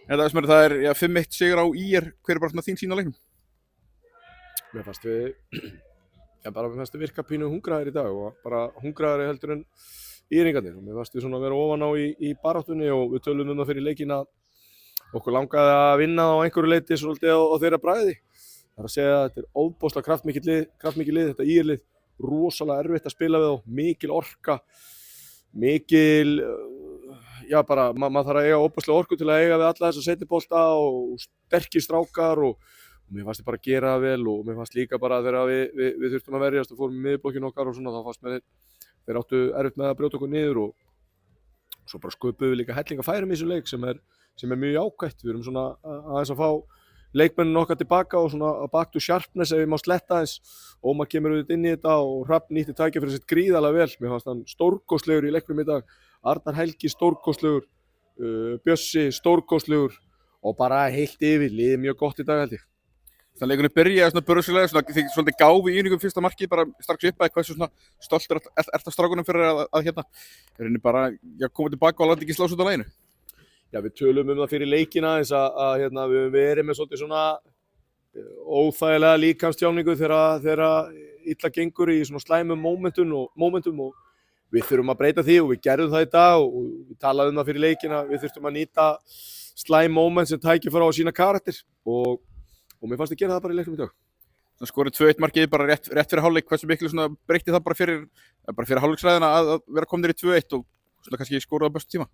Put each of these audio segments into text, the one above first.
Það er 5-1 sigur á ÍR. Hver er bara svona þín sýn á leiknum? Mér fannst við virka pínu hungraðir í dag og bara hungraðir heldur en íringarnir. Mér fannst við svona vera ofan á í baráttunni og við tölum það fyrir leikinn að okkur langaði að vinna á einhverju leiti svolítið á þeirra bragði. Það er að segja að þetta er óbóðslega kraftmikið lið, þetta ÍR-lið, rosalega erfitt að spila við þá, mikil orka, maður þarf að eiga óbóðslega orku til að eiga við alla þessa seinnibolta og sterkir strákar og mér fannst þið bara að gera það vel og mér fannst líka bara þegar við þurftum að verjast og fórum í miðblokkinn okkar og svona, þá fannst mér þeir áttu erfitt með að brjóta okkur niður og svo bara sköpuðum við líka hellinga færum í þessu leik sem er mjög jákvætt. Við erum svona aðeins að fá leikmennina okkar tilbaka og svona back to sharpness ef við má sletta aðeins. Ómar kemur auðvitað inn í þetta og Hrafn nýtti tækifærið sitt gríðarlega vel. Mér fannst hann stórkostlegur í leiknum í dag. Arnar Helgi stórkostlegur, Bjössi stórkostlegur og bara heilt yfir liðið mjög gott í dag held ég. Þannig að leikunni byrjaði svona börsulega, þið svolítið gáfi í einingum fyrsta markið bara strax upp að hversu svona stoltur ert af strákunum fyrir að hérna er henni bara koma tilbaka og láta ekki slást út á læginu. Já, við tölum það fyrir leikina eins að hérna, við höfum verið með svolítið svona óþægilega líkamstjáningu þegar illa gengur í svona slæmum momentum og við þurfum að breyta því og við gerðum það í dag og við talaðum það fyrir leikina, við þurftum að nýta slæm moment sem tækifæri á að sína karakter og mér fannst að gera það bara í leiknum í dag. Það skorið 2-1 markið bara rétt fyrir hálfleik, hversu miklu svona breytti það bara fyrir hálfleiksræðina að vera komnir í 2-1 og svona kannski skoruð á bestu tíma?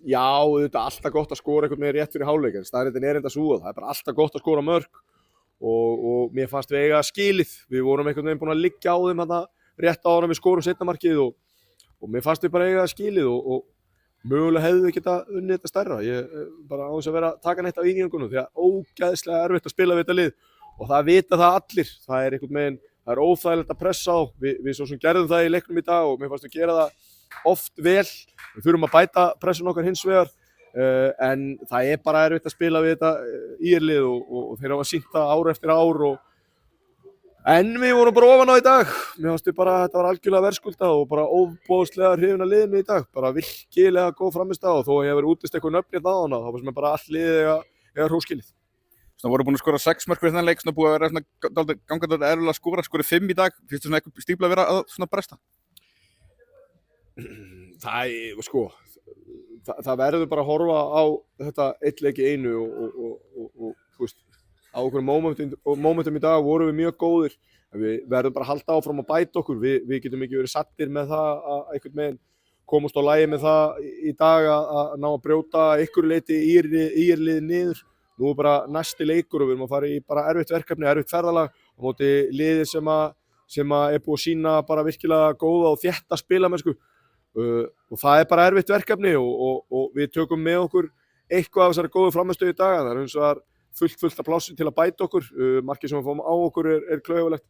Já, þetta er alltaf gott að skora einhvern veginn rétt fyrir hálfleik, en staðreyndin er enda sú að það er bara alltaf gott að skora mörk og mér fannst við eiga skilið. Við vorum einhvern veginn búin að liggja á þeim þarna rétt áður en við skorum seinna markið og mér fannst við bara eiga skilið og mögulega hefðu við geta unnið þetta stærra. Ég bara á þess að vera að taka neitt af íningunum því að ógeðslega erfitt að spila við þetta lið og það vita það allir. Það er einhvern veginn, það er óþægilegt að pressa á. Við svo sem gerðum það í leiknum í dag og mér fannst við gera það oft vel. Við þurfum að bæta pressun okkar hins vegar en það er bara erfitt að spila við þetta ÍR-lið og þeir hafa sýnt það ár eftir ár en við vorum bara ofan á í dag. Mér fannst bara að þetta var algjörlega verðskuldað og bara óboðslega hrifin af liðinu í dag. Bara virkilega góð frammistaða og þó að ég hef verið útist eitthvað nöfn hérna á hana, þá fannst mér bara allt liðið eiga hróskilið. Svona voru búin að skora 6 mörk fyrir þennan leik, svona búið að vera svona gangandi erfiðlega að skora, skorið 5 í dag. Finnst þú svona eitthvað stífla að vera að svona bresta? Það verður bara að horfa á þetta eitt leik í einu og þú veist, á okkur momentum í dag vorum við mjög góðir. Við verðum bara að halda áfram að bæta okkur. Við getum ekki verið sattir með það að einhvern veginn komast á lagi með það í dag að ná að brjóta einhverju leiti ÍR-liðið niður. Nú er bara næsti leikur og við erum að fara í bara erfitt verkefni, erfitt ferðalag á móti liðið sem er búið að sýna bara virkilega góða og þétta spilamennsku. Og það er bara erfitt verkefni og við tökum með okkur eitthvað af þessari góðu frammistöðu í dag. Það er eins og það er fullt af plássi til að bæta okkur. Markið sem við fáum á okkur er klaufalegt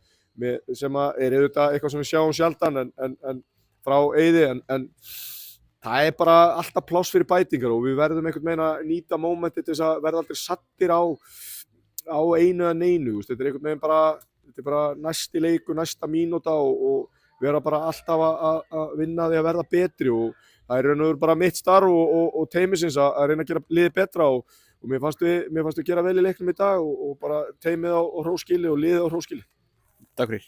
sem er auðvitað eitthvað sem við sjáum sjaldan en frá Eiði en það er bara alltaf pláss fyrir bætingar og við verðum einhvern veginn að nýta mómentið til þess að verða aldrei sattir á einu eða neinu. Þetta er einhvern veginn bara næsti leikur, næsta mínúta og vera bara alltaf að vinna því að verða betri og það er raun og veru bara mitt starf og teymisins að reyna að gera liðið betra og mér fannst við gera vel í leiknum í dag og bara teymið á hróskili og liðið á hróskili. Takk fyrir.